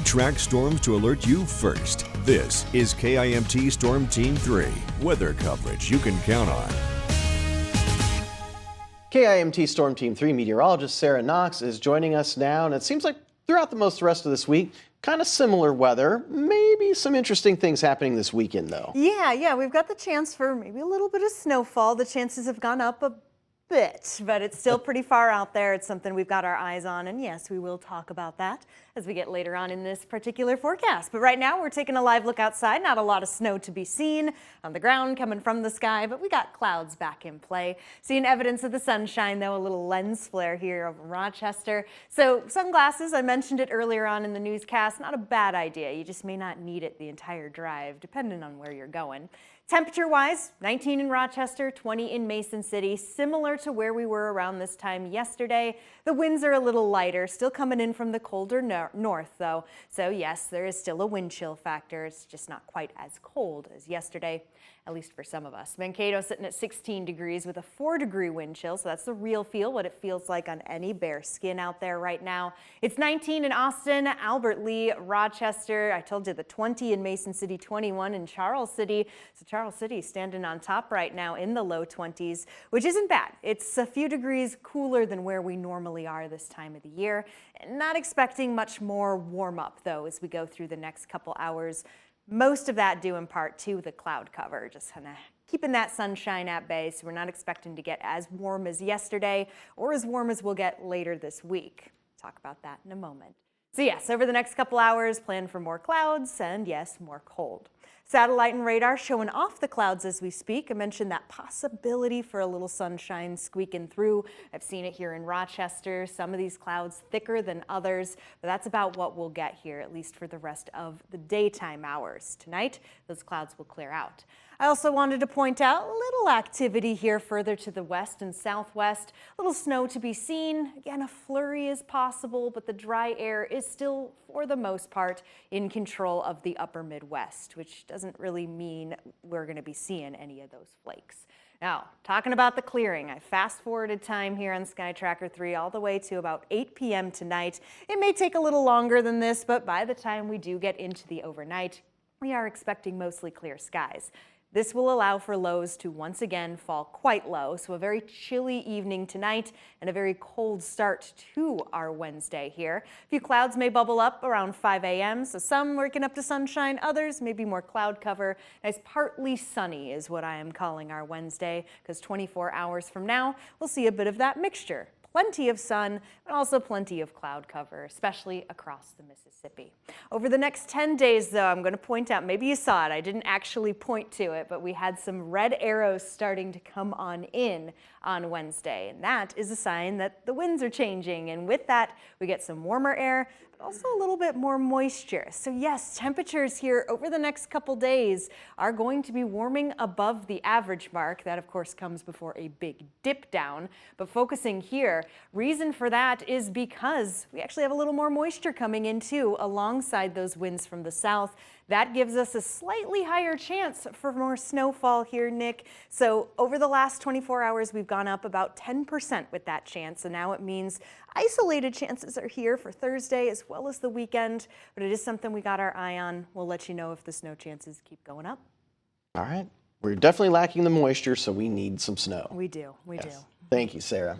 track storms to alert you first. This is KIMT Storm Team 3, weather coverage you can count on. KIMT Storm Team 3 meteorologist Sara Knox is joining us now, and it seems like throughout the rest of this week, kind of similar weather. Maybe some interesting things happening this weekend, though. Yeah, we've got the chance for maybe a little bit of snowfall. The chances have gone up a bit, but it's still pretty far out there. It's something we've got our eyes on, and yes, we will talk about that as we get later on in this particular forecast. But right now, we're taking a live look outside. Not a lot of snow to be seen on the ground coming from the sky, but we got clouds back in play. Seeing evidence of the sunshine, though, a little lens flare here over Rochester. So sunglasses, I mentioned it earlier on in the newscast, not a bad idea. You just may not need it the entire drive, depending on where you're going. Temperature-wise, 19 in Rochester, 20 in Mason City, similar to where we were around this time yesterday. The winds are a little lighter, still coming in from the colder north, though. So yes, there is still a wind chill factor. It's just not quite as cold as yesterday, at least for some of us. Mankato sitting at 16 degrees with a 4-degree wind chill, so that's the real feel, what it feels like on any bare skin out there right now. It's 19 in Austin, Albert Lee, Rochester. I told you the 20 in Mason City, 21 in Charles City. So Charles City standing on top right now in the low 20s, which isn't bad. It's a few degrees cooler than where we normally are this time of the year. Not expecting much more warm up, though, as we go through the next couple hours. Most of that due in part to the cloud cover, just kind of keeping that sunshine at bay, so we're not expecting to get as warm as yesterday or as warm as we'll get later this week. Talk about that in a moment. So yes, over the next couple hours, plan for more clouds and yes, more cold. Satellite and radar showing off the clouds as we speak. I mentioned that possibility for a little sunshine squeaking through. I've seen it here in Rochester. Some of these clouds thicker than others, but that's about what we'll get here, at least for the rest of the daytime hours. Tonight, those clouds will clear out. I also wanted to point out a little activity here further to the west and southwest. A little snow to be seen. Again, a flurry is possible, but the dry air is still, for the most part, in control of the upper Midwest, which doesn't really mean we're going to be seeing any of those flakes. Now, talking about the clearing, I fast-forwarded time here on Sky Tracker 3 all the way to about 8 p.m. tonight. It may take a little longer than this, but by the time we do get into the overnight, we are expecting mostly clear skies. This will allow for lows to once again fall quite low, so a very chilly evening tonight and a very cold start to our Wednesday here. A few clouds may bubble up around 5 a.m., so some waking up to sunshine, others maybe more cloud cover. Nice partly sunny is what I am calling our Wednesday, because 24 hours from now, we'll see a bit of that mixture. Plenty of sun, but also plenty of cloud cover, especially across the Mississippi. Over the next 10 days, though, I'm going to point out, maybe you saw it, I didn't actually point to it, but we had some red arrows starting to come on in on Wednesday, and that is a sign that the winds are changing, and with that, we get some warmer air, but also a little bit more moisture. So yes, temperatures here over the next couple days are going to be warming above the average mark. That, of course, comes before a big dip down, but focusing here, reason for that is because we actually have a little more moisture coming in too, alongside those winds from the south. That gives us a slightly higher chance for more snowfall here, Nick. So over the last 24 hours, we've gone up about 10% with that chance. And now it means isolated chances are here for Thursday as well as the weekend. But it is something we got our eye on. We'll let you know if the snow chances keep going up. All right. We're definitely lacking the moisture, so we need some snow. We do. Thank you, Sarah.